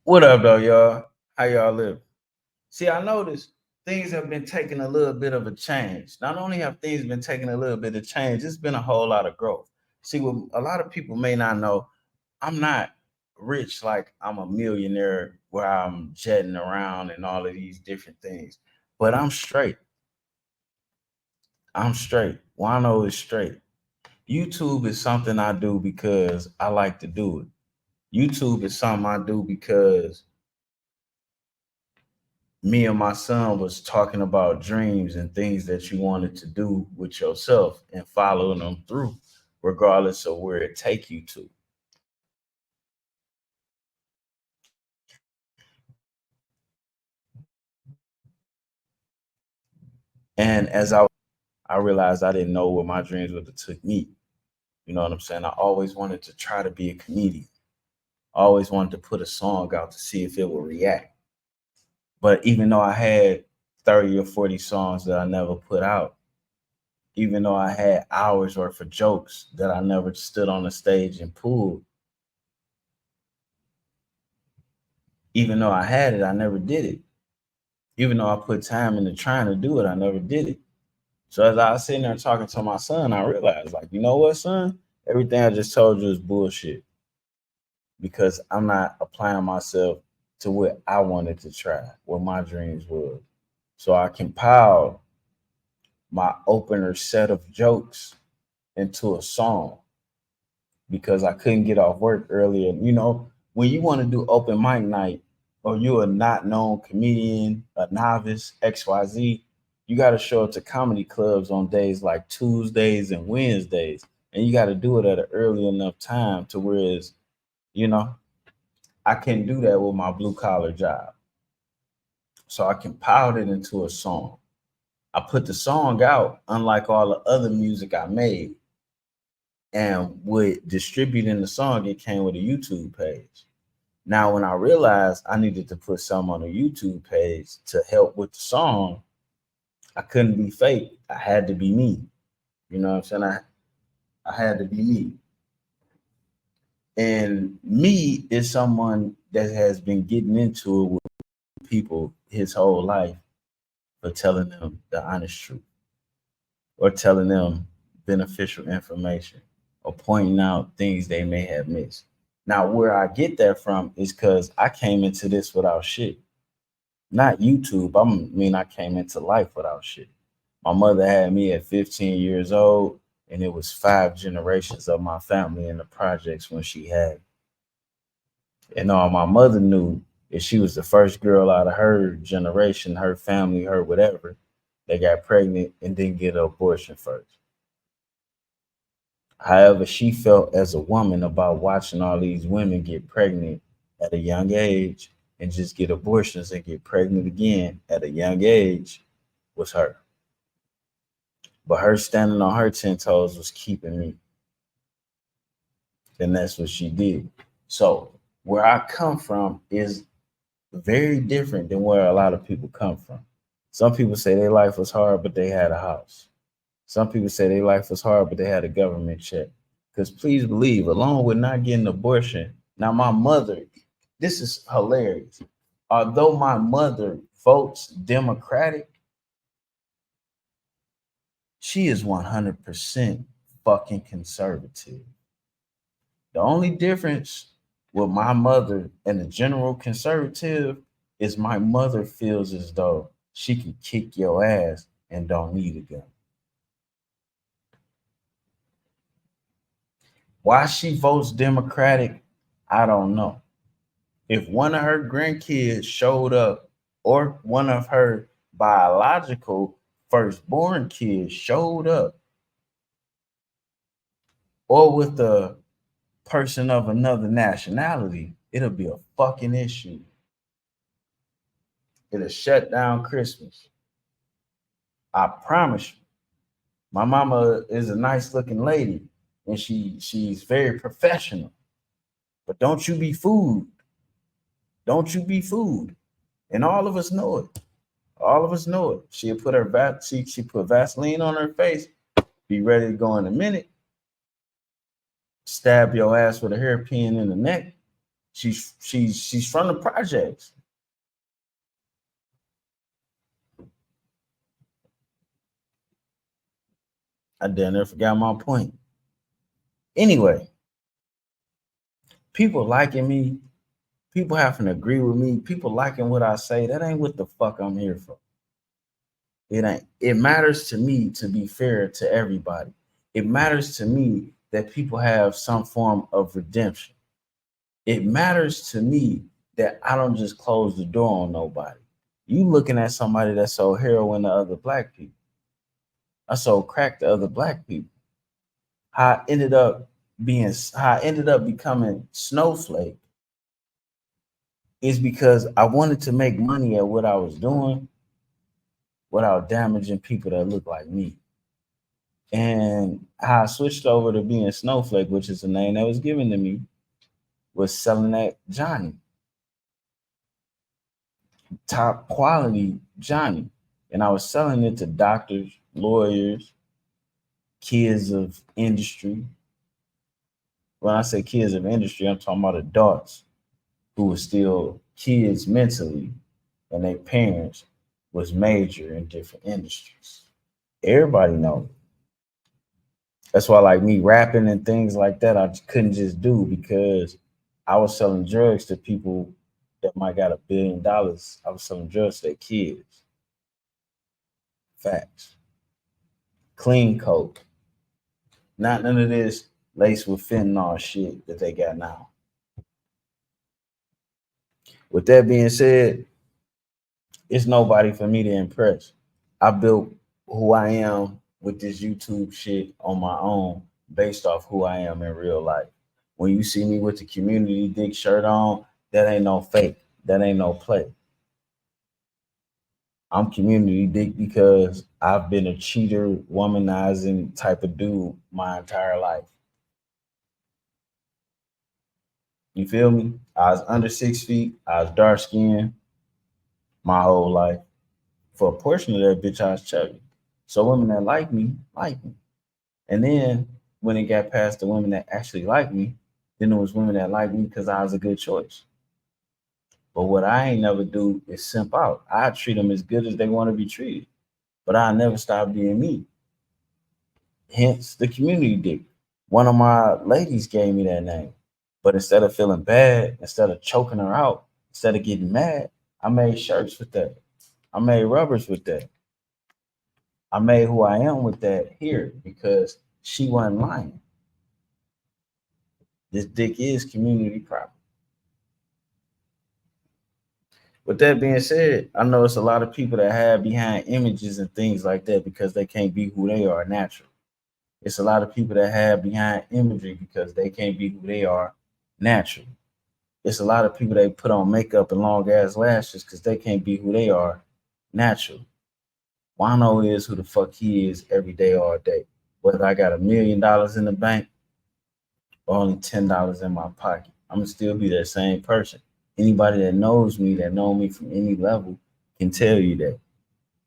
What up, though, y'all? How y'all live? See, I noticed things have been taking a little bit of a change. Not only have things been taking a little bit of change, it's been a whole lot of growth. See, what a lot of people may not know, I'm not rich like I'm a millionaire where I'm jetting around and all of these different things, but I'm straight. I'm straight. Juan-O is straight. YouTube is something I do because I like to do it. YouTube is something I do because me and my son was talking about dreams and things that you wanted to do with yourself and following them through regardless of where it take you to. And as I realized I didn't know where my dreams would have took me. You know what I'm saying? I always wanted to try to be a comedian. I always wanted to put a song out to see if it would react. But even though I had 30 or 40 songs that I never put out, even though I had hours worth of jokes that I never stood on the stage and pulled, even though I had it, I never did it. Even though I put time into trying to do it, I never did it. So as I was sitting there talking to my son, I realized, like, you know what, son? Everything I just told you is bullshit because I'm not applying myself to what I wanted to try, what my dreams were. So I compiled my opener set of jokes into a song because I couldn't get off work earlier. You know, when you want to do open mic night or you're a not known comedian, a novice, XYZ, you got to show up to comedy clubs on days like Tuesdays and Wednesdays. And you got to do it at an early enough time to whereas, you know, I can do that with my blue collar job. So I compiled it into a song. I put the song out, unlike all the other music I made. And with distributing the song, it came with a YouTube page. Now, when I realized I needed to put some on a YouTube page to help with the song, I couldn't be fake. I had to be me. You know what I'm saying? I had to be me. And me is someone that has been getting into it with people his whole life for telling them the honest truth or telling them beneficial information or pointing out things they may have missed. Now, where I get that from is because I came into this without shit. Not YouTube. I came into life without shit. My mother had me at 15 years old, and it was five generations of my family in the projects when she had. And all my mother knew is she was the first girl out of her generation, her family, her whatever, that got pregnant and didn't get an abortion first. However, she felt as a woman about watching all these women get pregnant at a young age and just get abortions and get pregnant again at a young age was her. But her standing on her 10 toes was keeping me. And that's what she did. So where I come from is very different than where a lot of people come from. Some people say their life was hard, but they had a house. Some people say their life was hard, but they had a government check. Because please believe, along with not getting an abortion, now my mother, this is hilarious. Although my mother votes Democratic, she is 100% fucking conservative. The only difference with my mother and the general conservative is my mother feels as though she can kick your ass and don't need a gun. Why she votes Democratic, I don't know. If one of her grandkids showed up, or one of her biological firstborn kids showed up, or with a person of another nationality, it'll be a fucking issue. It'll shut down Christmas. I promise you. My mama is a nice looking lady and she's very professional. But don't you be fooled. Don't you be fooled. And all of us know it. All of us know it. She'll put she put Vaseline on her face, be ready to go in a minute, stab your ass with a hairpin in the neck. She's from the projects. I damn near forgot my point. Anyway, people liking me, people having to agree with me, people liking what I say, that ain't what the fuck I'm here for. It ain't. It matters to me to be fair to everybody. It matters to me that people have some form of redemption. It matters to me that I don't just close the door on nobody. You looking at somebody that sold heroin to other black people. I sold crack to other black people. How I ended up becoming Snowflake is because I wanted to make money at what I was doing without damaging people that look like me. And how I switched over to being Snowflake, which is the name that was given to me, was selling that Johnny, top quality Johnny. And I was selling it to doctors, lawyers, kids of industry. When I say kids of industry, I'm talking about adults who were still kids mentally, and their parents was major in different industries. Everybody knows. That's why, like me rapping and things like that, I couldn't just do because I was selling drugs to people that might got $1 billion. I was selling drugs to their kids. Facts. Clean coke. Not none of this laced with fentanyl shit that they got now. With that being said, it's nobody for me to impress. I built who I am with this YouTube shit on my own based off who I am in real life. When you see me with the community dick shirt on, that ain't no fake. That ain't no play. I'm community dick because I've been a cheater, womanizing type of dude my entire life. You feel me? I was under 6 feet. I was dark skinned my whole life. For a portion of that bitch, I was chubby. So women that like me. And then when it got past the women that actually like me, then there was women that like me because I was a good choice. But what I ain't never do is simp out. I treat them as good as they want to be treated. But I never stop being me. Hence the community dick. One of my ladies gave me that name. But instead of feeling bad, instead of choking her out, instead of getting mad, I made shirts with that. I made rubbers with that. I made who I am with that here because she wasn't lying. This dick is community property. With that being said, I know it's a lot of people that have behind images and things like that because they can't be who they are naturally. It's a lot of people that have behind imagery because they can't be who they are naturally. It's a lot of people that put on makeup and long ass lashes because they can't be who they are naturally. Juan-O is who the fuck he is every day, all day. Whether I got $1 million in the bank or only $10 in my pocket, I'm gonna still be that same person. Anybody that knows me, that know me from any level, can tell you that.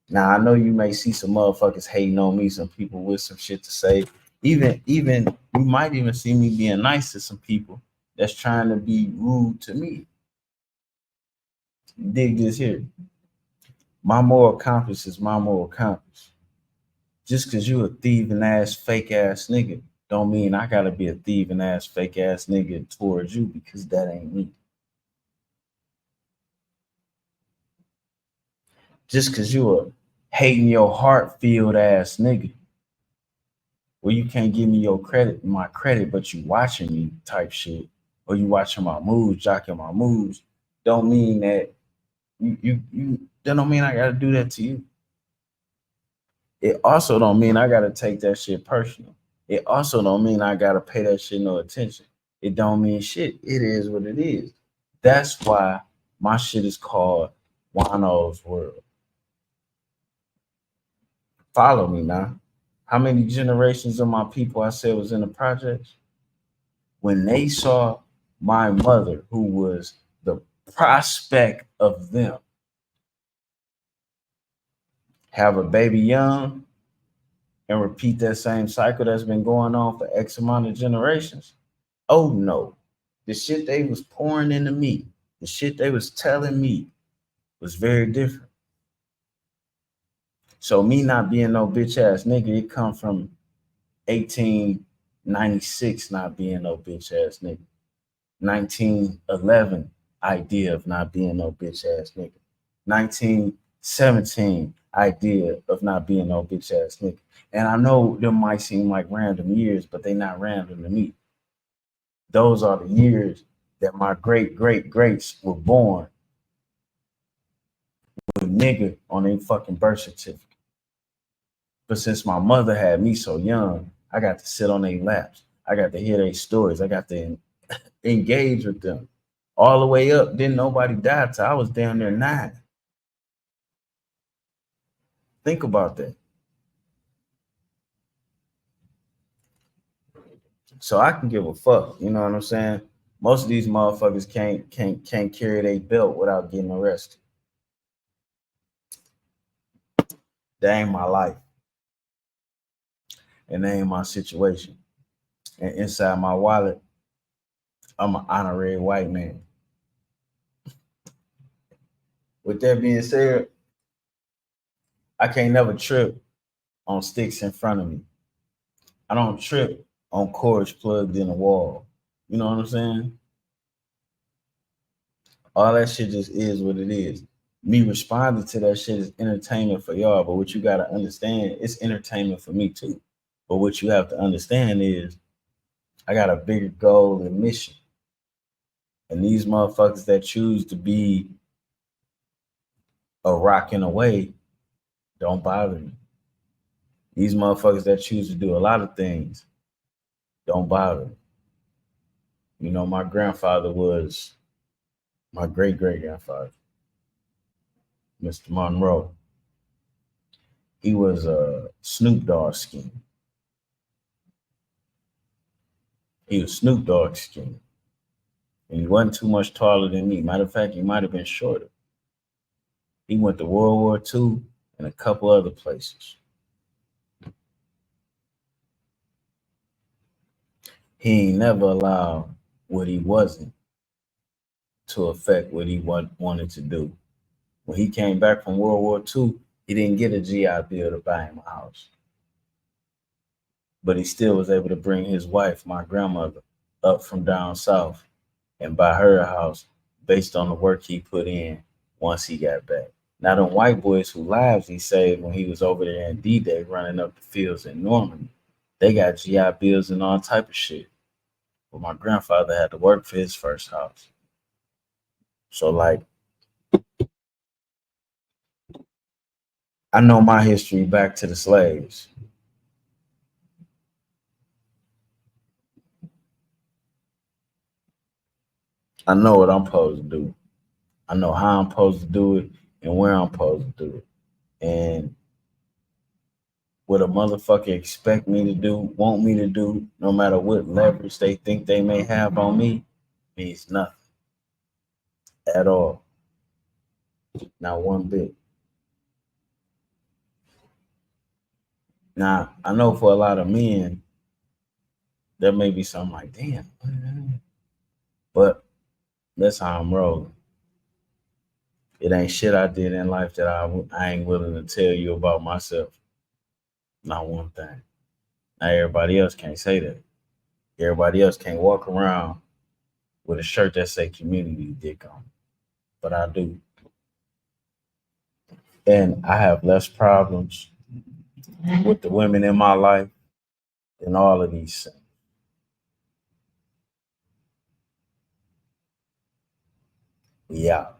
Now I know you may see some motherfuckers hating on me, some people with some shit to say. Even you might even see me being nice to some people that's trying to be rude to me. Dig this here. My moral compass is my moral compass. Just because you a thieving ass, fake ass nigga, don't mean I gotta be a thieving ass, fake ass nigga towards you because that ain't me. Just because you a hating your heart filled ass nigga, where you can't give me my credit, but you watching me type shit, or you watching my moves, jocking my moves, don't mean that that don't mean I gotta do that to you. It also don't mean I gotta take that shit personal. It also don't mean I gotta pay that shit no attention. It don't mean shit. It is what it is. That's why my shit is called Juan-O's World. Follow me now. How many generations of my people I said was in the projects? When they saw my mother, who was the prospect of them, have a baby young and repeat that same cycle that's been going on for X amount of generations. Oh no, the shit they was pouring into me, the shit they was telling me was very different. So me not being no bitch ass nigga, it come from 1896 not being no bitch ass nigga. 1911 idea of not being no bitch ass nigga. 1917 idea of not being no bitch ass nigga. And I know them might seem like random years, but they not random to me. Those are the years that my great great greats were born with nigga on their fucking birth certificate. But since my mother had me so young, I got to sit on their laps. I got to hear their stories. I got to engage with them. All the way up, didn't nobody die till I was down there 9. Think about that. So I can give a fuck, you know what I'm saying? Most of these motherfuckers can't carry their belt without getting arrested. That ain't my life. And that ain't my situation. And inside my wallet, I'm an honorary white man. With that being said, I can't never trip on sticks in front of me. I don't trip on cords plugged in the wall. You know what I'm saying? All that shit just is what it is. Me responding to that shit is entertainment for y'all, but what you gotta understand, it's entertainment for me too. But what you have to understand is I got a bigger goal and mission. And these motherfuckers that choose to be a rock in a way don't bother me. These motherfuckers that choose to do a lot of things don't bother me. You know, my grandfather was my great great grandfather, Mr. Monroe. He was a Snoop Dogg scheme. He was Snoop Dogg scheme. And he wasn't too much taller than me. Matter of fact, he might have been shorter. He went to World War II and a couple other places. He ain't never allowed what he wasn't to affect what he wanted to do. When he came back from World War II, he didn't get a GI Bill to buy him a house. But he still was able to bring his wife, my grandmother, up from down south and buy her a house based on the work he put in once he got back. Now, them white boys who lives he saved when he was over there in D-Day running up the fields in Normandy, they got GI Bills and all type of shit. But my grandfather had to work for his first house. So, like, I know my history back to the slaves. I know what I'm supposed to do. I know how I'm supposed to do it and where I'm supposed to do it. And what a motherfucker expect me to do, want me to do, no matter what leverage they think they may have on me, means nothing at all. Not one bit. Now, I know for a lot of men, there may be something like, damn, but that's how I'm rolling. It ain't shit I did in life that I ain't willing to tell you about myself. Not one thing. Now, everybody else can't say that. Everybody else can't walk around with a shirt that say community dick on it. But I do. And I have less problems with the women in my life than all of these things. We out.